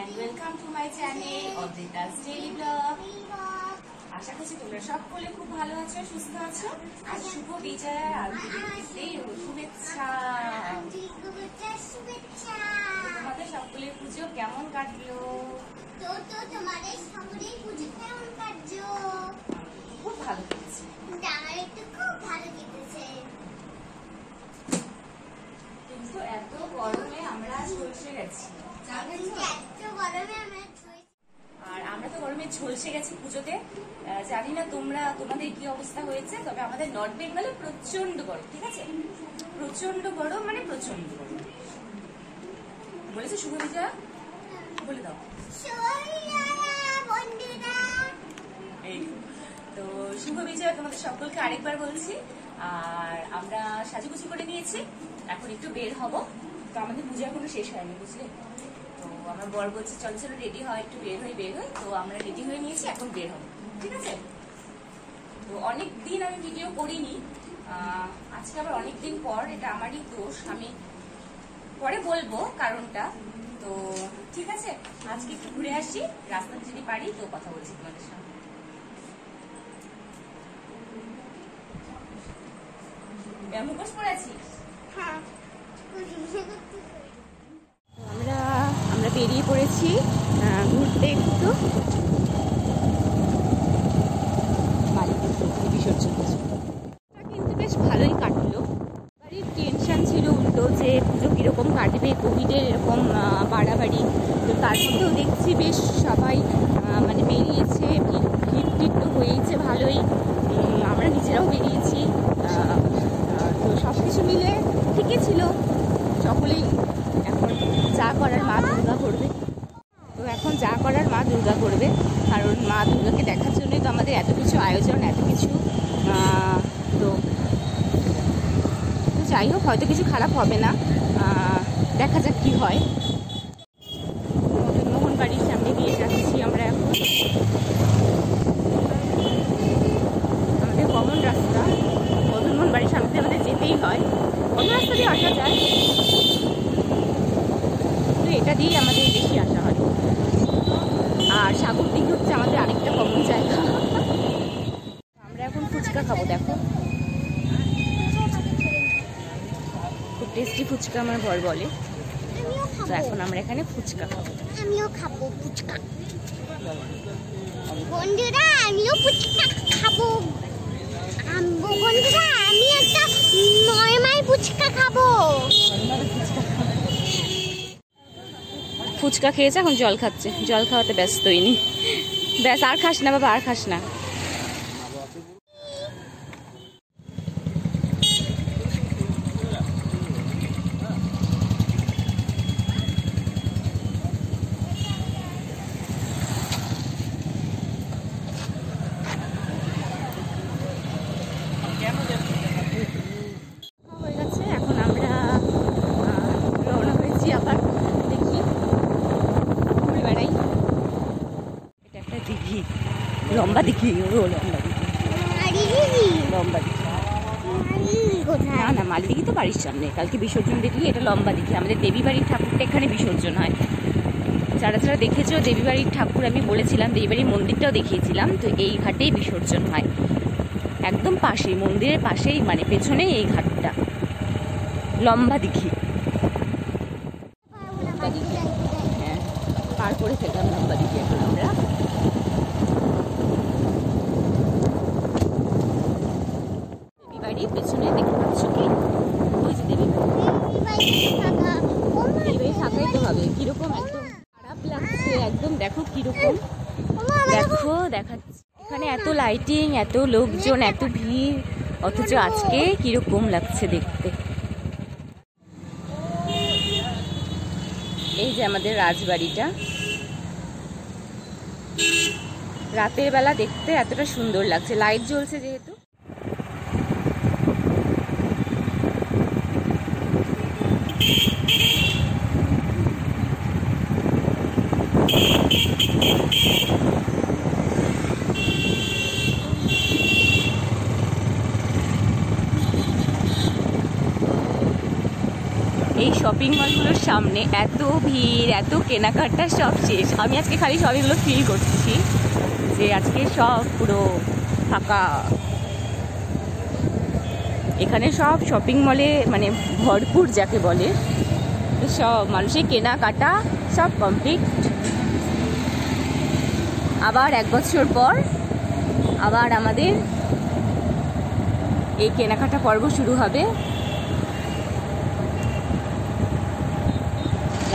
and welcome to my channel Odrita's Daily Vlog. আশা করছি তোমরা সকলে খুব ভালো আছো, সুস্থ আছো। আর শুভ বিজয়া আন্তরিক শুভেচ্ছা। তোমাদের সকলের পুজো কেমন কাটলো? তোমাদের সকলের পুজো কেমন কাটলো? খুব ভালো কেটেছে। আমার একটু খুব ভালো কেটেছে। কিন্তু এত গরমে আমরা ঝলসে গেছি। আর আমরা তো গরমে ঝলসে গেছি পুজোতে। জানি না তোমাদের কি অবস্থা হয়েছে, তবে আমাদের নর্থ বেঙ্গলে প্রচন্ড গরম। ঠিক আছে, প্রচন্ড গরম, মানে প্রচন্ড গরম। বলেছে শুভ বিজয়া, বলে দাও। এই তো শুভ বিজয়া তোমাদের সকলকে আরেকবার বলছি। আর আমরা সাজুগুজু করে নিয়েছি, এখন একটু বের হব। তো আমাদের পূজা এখনো শেষ হয়নি, বুঝলে? তো আমার বর বলছে চলো চলো রেডি হয়, একটু বের হই। তো আমরা রেডি হয়ে নিয়েছি, এখন বের হবো। ঠিক আছে? তো অনেকদিন আমি ভিডিও করিনি, আজকে আবার অনেকদিন পর। এটা আমারই দোষ, আমি পরে বলবো কারণটা। তো ঠিক আছে, আজকে একটু ঘুরে আসি, রাস্তাতে যদি পারি তো কথা বলছি তোমাদের সঙ্গে। মুখোশ পড়েছিস? হ্যাঁ, আমরা বেরিয়ে পড়েছি ঘুরতে একটু। বিসর্জন কিন্তু বেশ ভালোই কাটলো। বাড়ির টেনশন ছিল উল্টো, যে পুজো কিরকম কাটবে, কোভিডের এরকম বাড়াবাড়ি। তো তার মধ্যেও দেখছি বেশ সবাই মানে বেরিয়েছে, ভিড় তো হয়েছে ভালোই। আমরা নিজেরাও বেরিয়েছি। তো সব কিছু মিলে ঠিকই ছিল। সকলেই এখন যা করার মা দুর্গা করবে। তো এখন যা করার মা দুর্গা করবে, কারণ মা দুর্গাকে দেখার জন্যই তো আমাদের এত কিছু আয়োজন, এত কিছু। তো যাই হোক, হয়তো কিছু খারাপ হবে না, দেখা যাক কি হয়। মোহন বাড়ির সামনে গিয়ে যাচ্ছি আমরা এখন। আমাদের কমন রাস্তা, মদনমোহন বাড়ির সামনে আমাদের যেতেই হয়। অন্য রাস্তা দিয়ে আসা যায়, তো এটা দিয়েই আমাদের বেশি আসা হয়। আর সাগর দিঘি হচ্ছে আমাদের আরেকটা কমন জায়গা। আমরা এখন ফুচকা খাবো। দেখো, খুব টেস্টি ফুচকা আমার বর বলে। তো এখন আমরা এখানে ফুচকা খাবো। আমিও খাবো ফুচকা। বন্ধুরা, আমিও ফুচকা খাবো। বন্ধুরা, আমি একটা নরমাল ফুচকা খাবো। ফুচকা খেয়েছে, এখন জল খাচ্ছে। জল খাওয়াতে ব্যস্তই নি। ব্যাস, আর খাস না বাবা, আর খাস না। হয়ে গেছে, এখন আমরা রওনা হয়েছি। আবার দেখি, ঘুরে বেড়াই। এটা একটা দিঘি, লম্বা দিঘি। লম্বা দিঘি না না, মালদিঘি তো বাড়ির সামনে। কালকে বিসর্জন দেখলি, এটা লম্বা দিঘি। আমাদের দেবী বাড়ির ঠাকুরটা এখানে বিসর্জন হয়। যারা যারা দেখেছো দেবী বাড়ির ঠাকুর, আমি বলেছিলাম, দেবী বাড়ির মন্দিরটাও দেখিয়েছিলাম। তো এই ঘাটেই বিসর্জন হয়, একদম পাশেই, মন্দিরের পাশেই, মানে পেছনেই এই ঘাটটা। লম্বা দিঘি। হ্যাঁ, পার করে ফেললাম লম্বা দিঘি এখন আমরা। দেবী বাড়ির পেছনে দেখতে পাচ্ছ কি? ওই যে দেবী বাড়ি। থাকাই তো হবে। কিরকম একদম খারাপ লাগছে একদম। দেখো কিরকম, দেখো দেখাচ্ছে। এখানে এত লাইটিং, এত লোকজন, এত ভিড়, অথচ আজকে কিরকম লাগছে দেখতে। এই যে আমাদের রাজবাড়িটা, রাতের বেলা দেখতে এতটা সুন্দর লাগছে, লাইট জ্বলছে যেহেতু। এই শপিং মলগুলোর সামনে এত ভিড়, এত কেনাকাটা, সব শেষ। আমি আজকে খালি সব এগুলো ফিল করছি যে আজকে সব পুরো ফাঁকা। এখানে সব শপিং মলে মানে ভরপুর যাকে বলে, সব মানুষের কেনাকাটা সব কমপ্লিট। আবার 1 বছর পর আবার আমাদের এই কেনাকাটা পর্ব শুরু হবে।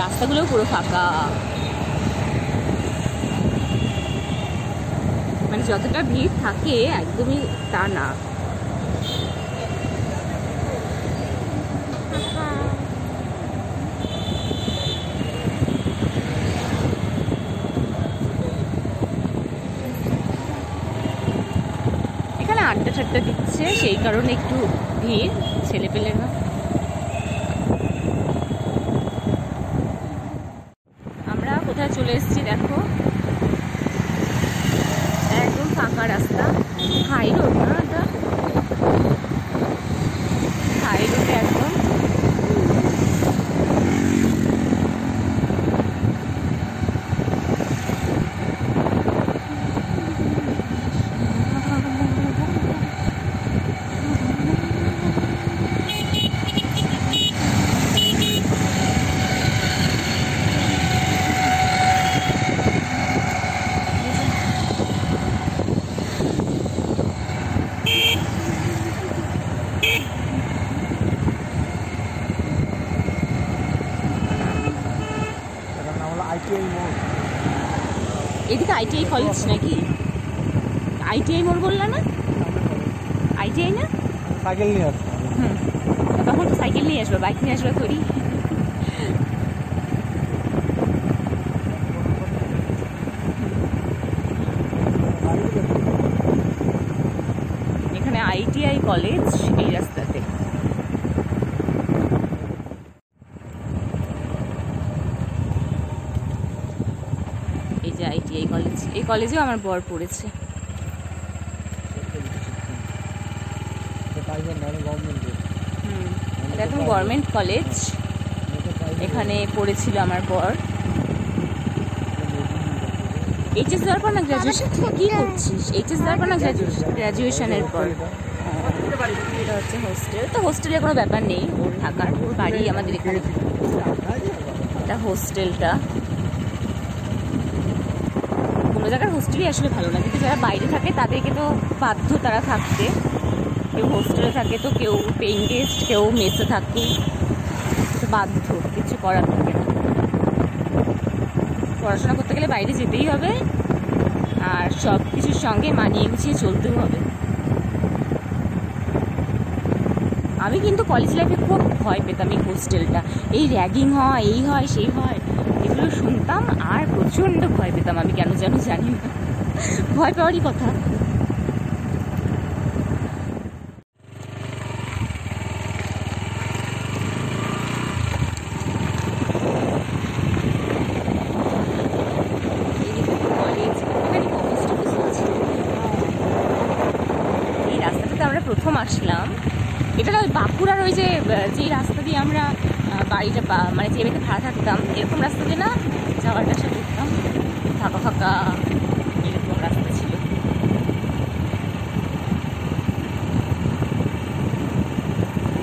রাস্তাগুলো পুরো ফাঁকা, মানে যতটা ভিড় থাকে একদমই তা না। এখানে আড্ডা ঠাড্ডা দিচ্ছে, সেই কারণে একটু ভিড়, ছেলেপেলেরা। আমরা কোথায় চলে এসেছি দেখো, একদম ফাঁকা রাস্তা, হাই রোড না এটা, হাই রোডে একদম। এদিকে আইটিআই কলেজ নাকি? আইটিআই মোড় বললা না? আইটিআই না? সাইকেল নিয়ে আসবো। তখন তো সাইকেল নিয়ে আসবো, বাইক নিয়ে আসবো করি। এখানে আইটিআই কলেজ এই রাস্তাতে। এই যে আইটিআই কলেজ, এই কলেজেও আমার বর পড়েছে। এটা একদম গভর্নমেন্ট কলেজ, এখানে পড়েছিল আমার বর। এইচএস দেওয়ার পর না গ্রাজুয়েশন, কি করছিস? এইচএস দেওয়ার পর না গ্রাজুয়েশনের পর। এটা হচ্ছে হোস্টেল, তো হোস্টেলে কোনো ব্যাপার নেই, ওর থাকার, ওর বাড়ি আমাদের এখানে। এটা হোস্টেলটা, কোনো জায়গার হোস্টেলই আসলে ভালো না, কিন্তু যারা বাইরে থাকে তাদেরকে তো বাধ্য তারা থাকতে। কেউ হোস্টেলে থাকে, তো কেউ পেইং গেস্ট, কেউ মেসে থাকে, তো বাধ্য, কিছু করার থাকে না। পড়াশোনা করতে গেলে বাইরে যেতেই হবে, আর সব কিছুর সঙ্গে মানিয়ে গুছিয়ে চলতেও হবে। আমি কিন্তু কলেজ লাইফে খুব ভয় পেতাম এই হোস্টেলটা, এই র্যাগিং হয়, এই হয়, সেই হয়, এগুলো শুনতাম আর প্রচণ্ড ভয় পেতাম। আমি কেন যেন জানি না, ভয় পাওয়ারই কথা। এই রাস্তাটাতে আমরা প্রথম আসলাম, এটা ওই বাঁকুড়ার ওই যে রাস্তা দিয়ে আমরা বাড়িটা মানে যে বাড়িতে ভাড়া থাকতাম, এরকম রাস্তা দিয়ে না যাওয়াটা আসা করতাম, ফাঁকা ফাঁকা এরকম রাস্তা ছিল।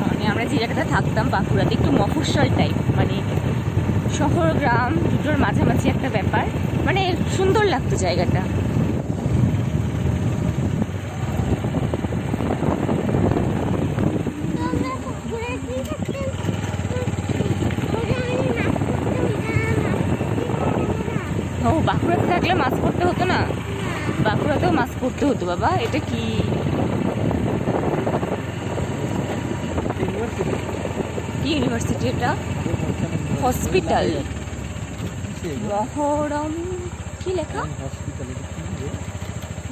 মানে আমরা যে জায়গাটা থাকতাম বাঁকুড়াতে একটু মফস্বল টাইপ, মানে শহর গ্রাম দুটোর মাঝামাঝি একটা ব্যাপার, মানে সুন্দর লাগতো জায়গাটা। ও বাঁকুড়াতে থাকলে মাছ পড়তে হতো না? বাঁকুড়াতেও মাছ পড়তে হতো বাবা। এটা কি ইউনিভার্সিটি? এটা হসপিটাল, মহরম কি লেখা?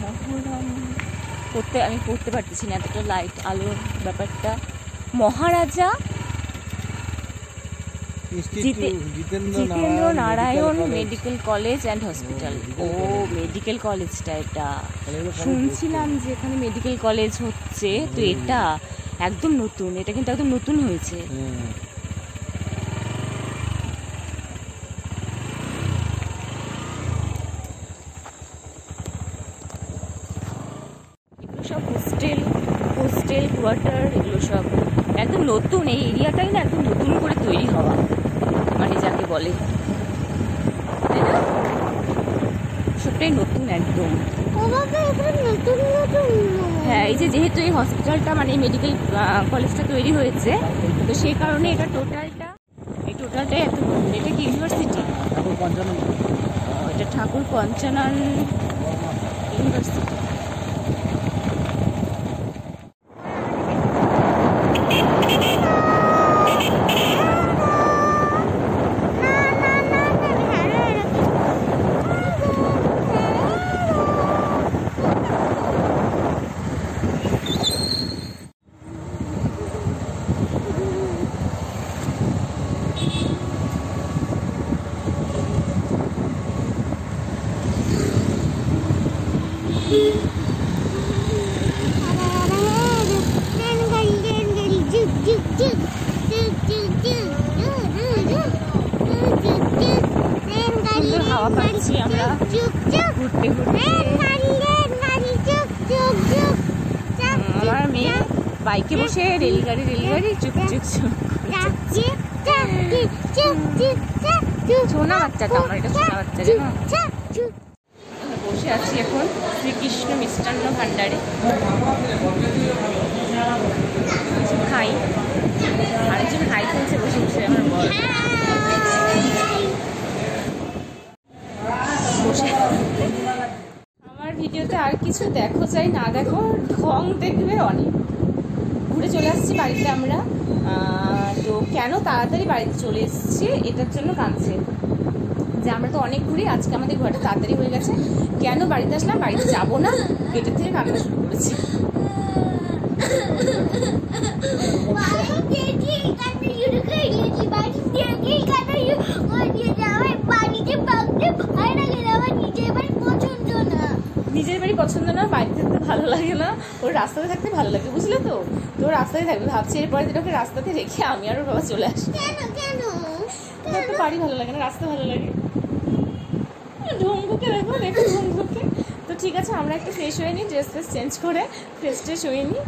মহরম আমি পড়তে পারতেছি না, এতটা লাইট আলোর ব্যাপারটা। Maharaja Jitendra Narayan medical college and hospital. ও মেডিকেল কলেজটা, এটা শুনছিলাম যে এখানে মেডিকেল কলেজ হচ্ছে, তো এটা একদম নতুন, এটা কিন্তু একদম নতুন হয়েছে। কোয়ার্টার, এগুলো সব একদম নতুন। এই এরিয়াটাই না একদম নতুন করে তৈরি হওয়া, মানে যাকে বলে, তাই না? সবটাই নতুন একদম। হ্যাঁ, এই যে যেহেতু এই হসপিটালটা মানে মেডিকেল কলেজটা তৈরি হয়েছে, তো সেই কারণে এটা টোটালটাই এত নতুন। এটা কি ইউনিভার্সিটি? এটা ঠাকুর পঞ্চানন ইউনিভার্সিটি। হাওয়া পাচ্ছি আমরা ঘুরতে ঘুরতে। আমার মেয়ে বাইকে বসে রেলগাড়ি চুপ চুপ সোনা বাচ্চাটা, আমার এটা সোনা বাচ্চা জানো। বসে আছি এখন শ্রীকৃষ্ণ মিষ্টান্ন ভান্ডারে, খাই। আরেকজন হাই তুলছে বসে বসে, আমার বর বসে। আমার ভিডিওতে আর কিছু দেখো চাই না দেখো, ঢং দেখবে অনেক। ঘুরে চলে আসছি বাড়িতে আমরা। তো কেন তাড়াতাড়ি বাড়িতে চলে এসেছি এটার জন্য কাঁদছে যে আমরা তো অনেক ঘুরি, আজকে আমাদের ঘোরাটা তাড়াতাড়ি হয়ে গেছে, কেন বাড়িতে আসলাম, বাড়িতে যাবো না, গেটের থেকে কান্না শুরু করেছি। নিজের বাড়ি পছন্দ না, বাড়িতে থাকতে ভালো লাগে না, ওর রাস্তাতে থাকতে ভালো লাগে, বুঝলে তো? তো রাস্তায় থাকবে ভাবছি, এরপরে যেটা ওকে রাস্তাতে রেখে আমি আর ওর বাবা চলে আসি। তো বাড়ি ভালো লাগে না, রাস্তা ভালো লাগে। ঢঙ্গুকে দেখো ঢঙ্গুকে। তো ঠিক আছে, আমরা একটু ফ্রেশ হয়ে নিই, ড্রেস ফ্রেস চেঞ্জ করে ফ্রেশ হয়ে নিই।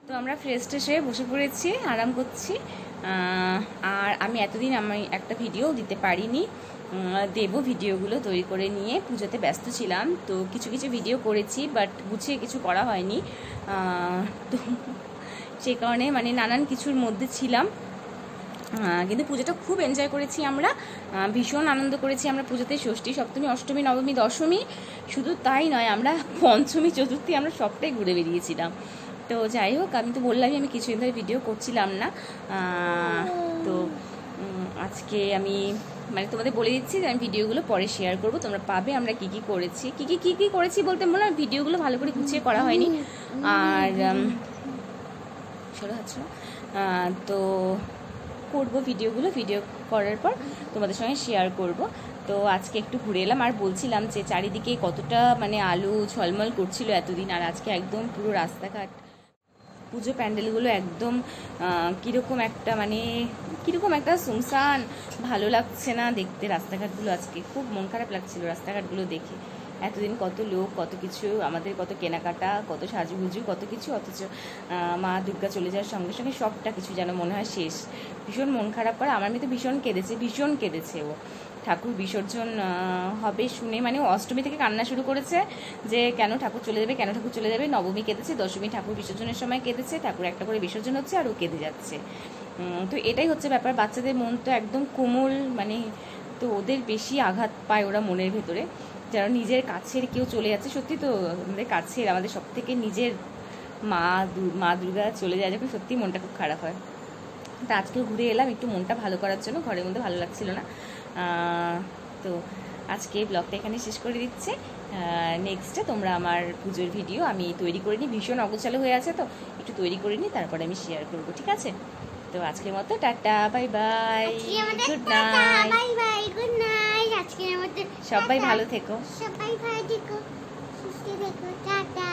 তো আমরা ফ্রেশ হয়ে বসে পড়েছি, আরাম করছি। আর আমি এতদিন আমি একটা ভিডিও দিতে পারিনি, দেবো ভিডিওগুলো তৈরি করে নিয়ে। পুজোতে ব্যস্ত ছিলাম, তো কিছু ভিডিও করেছি, বাট গুছিয়ে কিছু করা হয়নি। তো সেই কারণে মানে নানান কিছুর মধ্যে ছিলাম। কিন্তু পুজোটা খুব এনজয় করেছি আমরা, ভীষণ আনন্দ করেছি আমরা পুজোতে। ষষ্ঠী, সপ্তমী, অষ্টমী, নবমী, দশমী, শুধু তাই নয়, আমরা পঞ্চমী, চতুর্থী আমরা সবটাই ঘুরে বেরিয়েছিলাম। তো যাই হোক, আমি তো বললামই আমি কিছুদিন ধরে ভিডিও করছিলাম না। তো আজকে আমি মানে তোমাদের বলে দিচ্ছি যে আমি ভিডিওগুলো পরে শেয়ার করব, তোমরা পাবে আমরা কী করেছি বলতে মনে হয় ভিডিওগুলো ভালো করে গুছিয়ে করা হয়নি। আর সরে হচ্ছে তো করবো ভিডিও করার পর তোমাদের সঙ্গে শেয়ার করব। তো আজকে একটু ঘুরে এলাম, আর বলছিলাম যে চারিদিকে কতটা মানে আলো ঝলমল করছিল এতদিন, আর আজকে একদম পুরো রাস্তাঘাট, পুজো প্যান্ডেলগুলো একদম কীরকম একটা সুনসান, ভালো লাগছে না দেখতে রাস্তাঘাটগুলো। আজকে খুব মন খারাপ লাগছিল রাস্তাঘাটগুলো দেখে। এতদিন কত লোক, কত কিছু, আমাদের কত কেনাকাটা, কত সাজুগুজু, কত কিছু, অথচ মা দুর্গা চলে যাওয়ার সঙ্গে সঙ্গে সবটা কিছু যেন মনে হয় শেষ। ভীষণ মন খারাপ করে। আমার মেয়ে তো ভীষণ কেঁদেছে ও। ঠাকুর বিসর্জন হবে শুনে মানে অষ্টমী থেকে কান্না শুরু করেছে যে কেন ঠাকুর চলে যাবে। নবমী কেঁদেছে, দশমী ঠাকুর বিসর্জনের সময় কেঁদেছে, ঠাকুর একটা করে বিসর্জন হচ্ছে আর ও কেঁদে যাচ্ছে। তো এটাই হচ্ছে ব্যাপার, বাচ্চাদের মন তো একদম কোমল, মানে তো ওদের বেশি আঘাত পায় ওরা মনের ভেতরে, যারা নিজের কাছের কেউ চলে যাচ্ছে। সত্যি তো আমাদের কাছের, আমাদের সব থেকে নিজের মা দুর্গা চলে যায় যখন, সত্যি মনটা খুব খারাপ হয়। তা আজকে ঘুরে এলাম একটু মনটা ভালো করার জন্য, ঘরের মধ্যে ভালো লাগছিল না। তো আজকে ব্লগটা এখানে শেষ করে দিচ্ছে। নেক্সটে তোমরা আমার পুজোর ভিডিও আমি তৈরি করে নিই, ভীষণ অগোছালো হয়ে আছে, তো একটু তৈরি করে নিই, তারপরে আমি শেয়ার করবো, ঠিক আছে? তো আজকের মতো tata, bye bye, good night. সবাই ভালো থেকো, সুস্থ থেকো, টাটা।